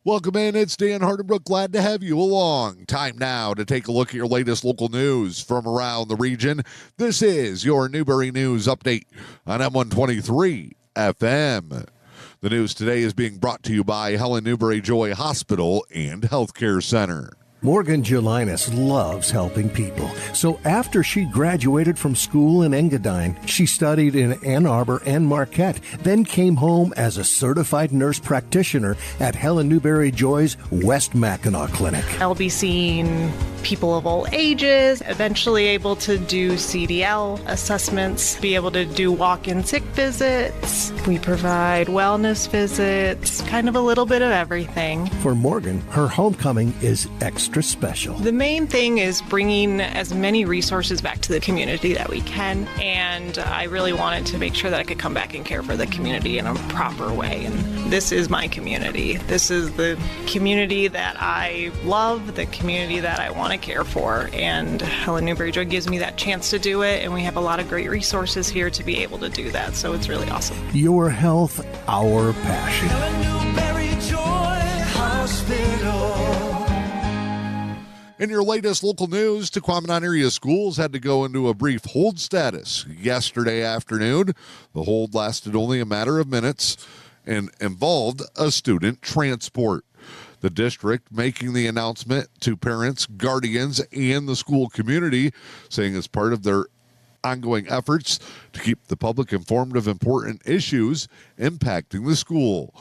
Welcome in. It's Dan Hardenbrook. Glad to have you along. Time now to take a look at your latest local news from around the region. This is your Newberry News Update on M123 FM. The news today is being brought to you by Helen Newberry Joy Hospital and Healthcare Center. Morgan Gelinas loves helping people. So after she graduated from school in Engadine, she studied in Ann Arbor and Marquette, then came home as a certified nurse practitioner at Helen Newberry Joy's West Mackinac Clinic. I'll be seeing people of all ages, eventually able to do CDL assessments, be able to do walk-in sick visits. We provide wellness visits, kind of a little bit of everything. For Morgan, her homecoming is extra special. The main thing is bringing as many resources back to the community that we can, and I really wanted to make sure that I could come back and care for the community in a proper way. And this is my community. This is the community that I love, the community that I want to care for, and Helen Newberry Joy gives me that chance to do it, and we have a lot of great resources here to be able to do that, so it's really awesome. Your health, our passion. Helen Newberry Joy Hospital. In your latest local news, Tahquamenon Area Schools had to go into a brief hold status yesterday afternoon. The hold lasted only a matter of minutes and involved a student transport. The district making the announcement to parents, guardians, and the school community, saying as part of their ongoing efforts to keep the public informed of important issues impacting the school.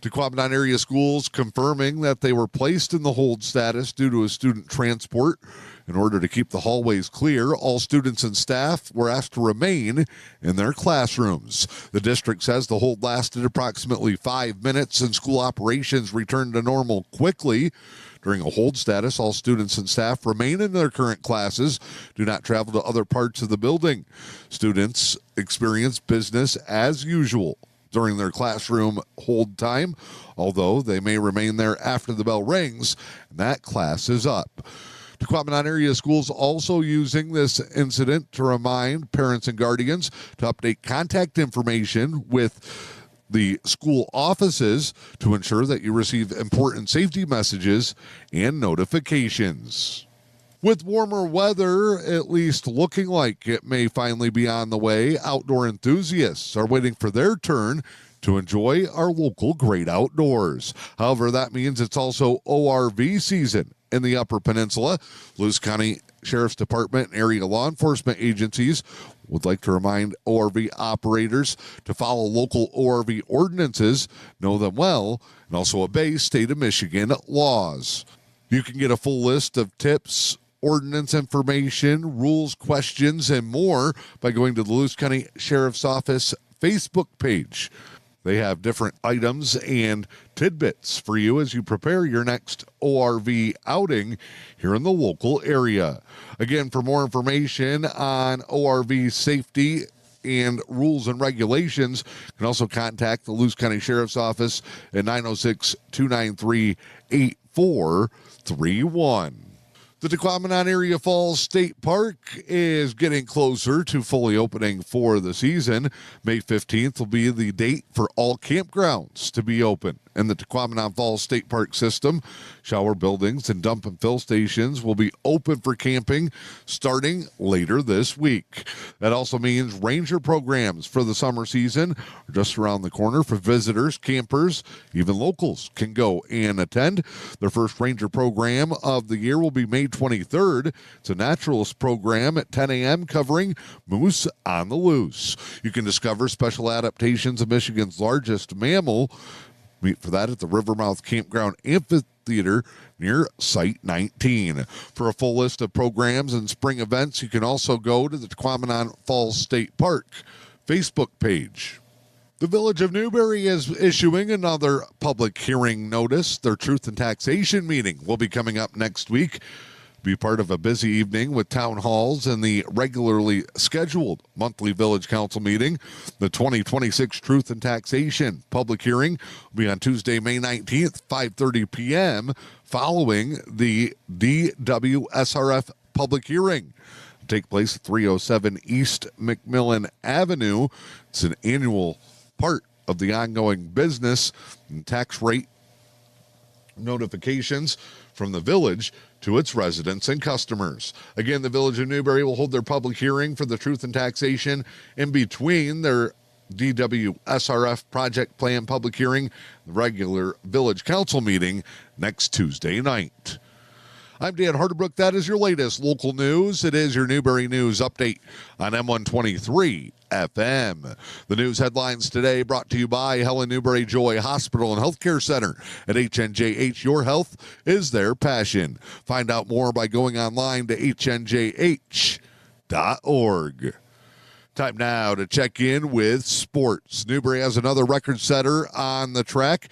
Tahquamenon Area Schools confirming that they were placed in the hold status due to a student transport. In order to keep the hallways clear, all students and staff were asked to remain in their classrooms. The district says the hold lasted approximately 5 minutes and school operations returned to normal quickly. During a hold status, all students and staff remain in their current classes, do not travel to other parts of the building. Students experience business as usual during their classroom hold time, although they may remain there after the bell rings and that class is up. Tahquamenon Area Schools also using this incident to remind parents and guardians to update contact information with the school offices to ensure that you receive important safety messages and notifications. With warmer weather at least looking like it may finally be on the way, outdoor enthusiasts are waiting for their turn to enjoy our local great outdoors. However, that means it's also ORV season in the Upper Peninsula. Luce County Sheriff's Department and area law enforcement agencies would like to remind ORV operators to follow local ORV ordinances, know them well, and also obey state of Michigan laws. You can get a full list of tips, ordinance information, rules, questions, and more by going to the Luce County Sheriff's Office Facebook page. They have different items and tidbits for you as you prepare your next ORV outing here in the local area. Again, for more information on ORV safety and rules and regulations, you can also contact the Luce County Sheriff's Office at 906-293-8431. The Tahquamenon Area Falls State Park is getting closer to fully opening for the season. May 15th will be the date for all campgrounds to be open in the Tahquamenon Falls State Park system. Shower buildings and dump and fill stations will be open for camping starting later this week. That also means ranger programs for the summer season are just around the corner for visitors, campers, even locals can go and attend. Their first ranger program of the year will be May 23rd. It's a naturalist program at 10 a.m. covering moose on the loose. You can discover special adaptations of Michigan's largest mammal. Meet for that at the Rivermouth Campground Amphitheater near Site 19. For a full list of programs and spring events, you can also go to the Tahquamenon Falls State Park Facebook page. The Village of Newberry is issuing another public hearing notice. Their Truth and Taxation meeting will be coming up next week. Be part of a busy evening with town halls and the regularly scheduled monthly Village Council meeting. The 2026 Truth and Taxation public hearing will be on Tuesday, May 19th, 5:30 p.m., following the DWSRF public hearing. It'll take place at 307 East McMillan Avenue. It's an annual part of the ongoing business and tax rate notifications from the village to its residents and customers. Again, the Village of Newberry will hold their public hearing for the truth and taxation in between their DWSRF project plan public hearing, the regular village council meeting next Tuesday night. I'm Dan Hardebrook. That is your latest local news. It is your Newberry News Update on M123 FM. The news headlines today brought to you by Helen Newberry Joy Hospital and Healthcare Center at HNJH. Your health is their passion. Find out more by going online to hnjh.org. Time now to check in with sports. Newberry has another record setter on the track.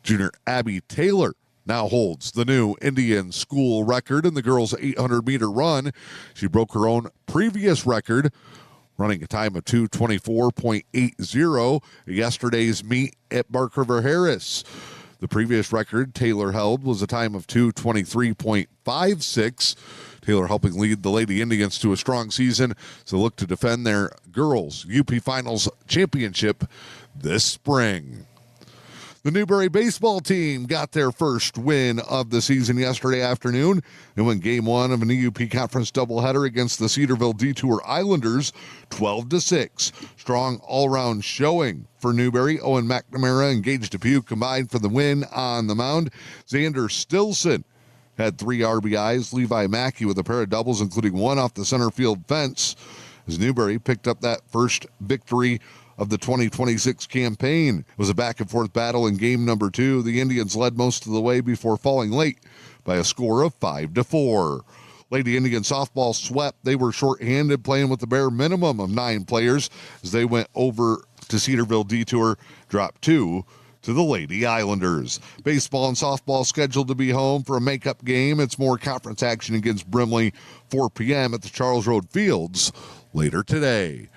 Junior Abby Taylor now holds the new Indian school record in the girls' 800-meter run. She broke her own previous record, running a time of 2:24.80 at yesterday's meet at Bark River Harris. The previous record Taylor held was a time of 2:23.56. Taylor helping lead the Lady Indians to a strong season, so look to defend their girls' UP Finals championship this spring. The Newberry baseball team got their first win of the season yesterday afternoon and won Game 1 of an EUP Conference doubleheader against the Cedarville Detour Islanders 12-6. Strong all-round showing for Newberry. Owen McNamara and Gage Depew combined for the win on the mound. Xander Stilson had 3 RBIs. Levi Mackey with a pair of doubles, including one off the center field fence, as Newberry picked up that first victory of the 2026 campaign. It was a back-and-forth battle in game number 2. The Indians led most of the way before falling late by a score of 5-4. Lady Indian softball swept. They were shorthanded, playing with the bare minimum of 9 players as they went over to Cedarville Detour, dropped 2 to the Lady Islanders. Baseball and softball scheduled to be home for a makeup game. It's more conference action against Brimley, 4 p.m. at the Charles Road Fields later today.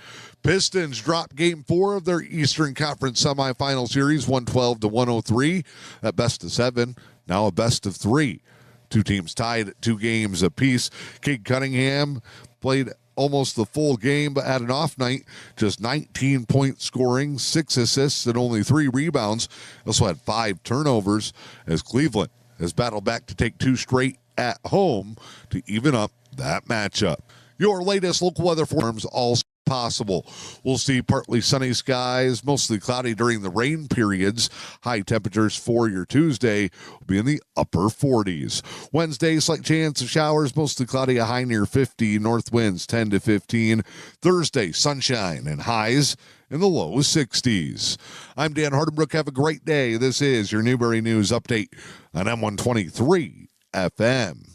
Pistons dropped Game 4 of their Eastern Conference semifinal series, 112-103. At best of 7, now a best of 3. 2 teams tied at 2 games apiece. Cade Cunningham played almost the full game, but had an off night. Just 19-point scoring, 6 assists, and only 3 rebounds. Also had 5 turnovers as Cleveland has battled back to take 2 straight at home to even up that matchup. Your latest local weather forms all possible. We'll see partly sunny skies, mostly cloudy during the rain periods. High temperatures for your Tuesday will be in the upper 40s. Wednesday, slight chance of showers, mostly cloudy, a high near 50. North winds 10 to 15. Thursday, sunshine and highs in the low 60s. I'm Dan Hardenbrook. Have a great day. This is your Newberry News Update on M123 FM.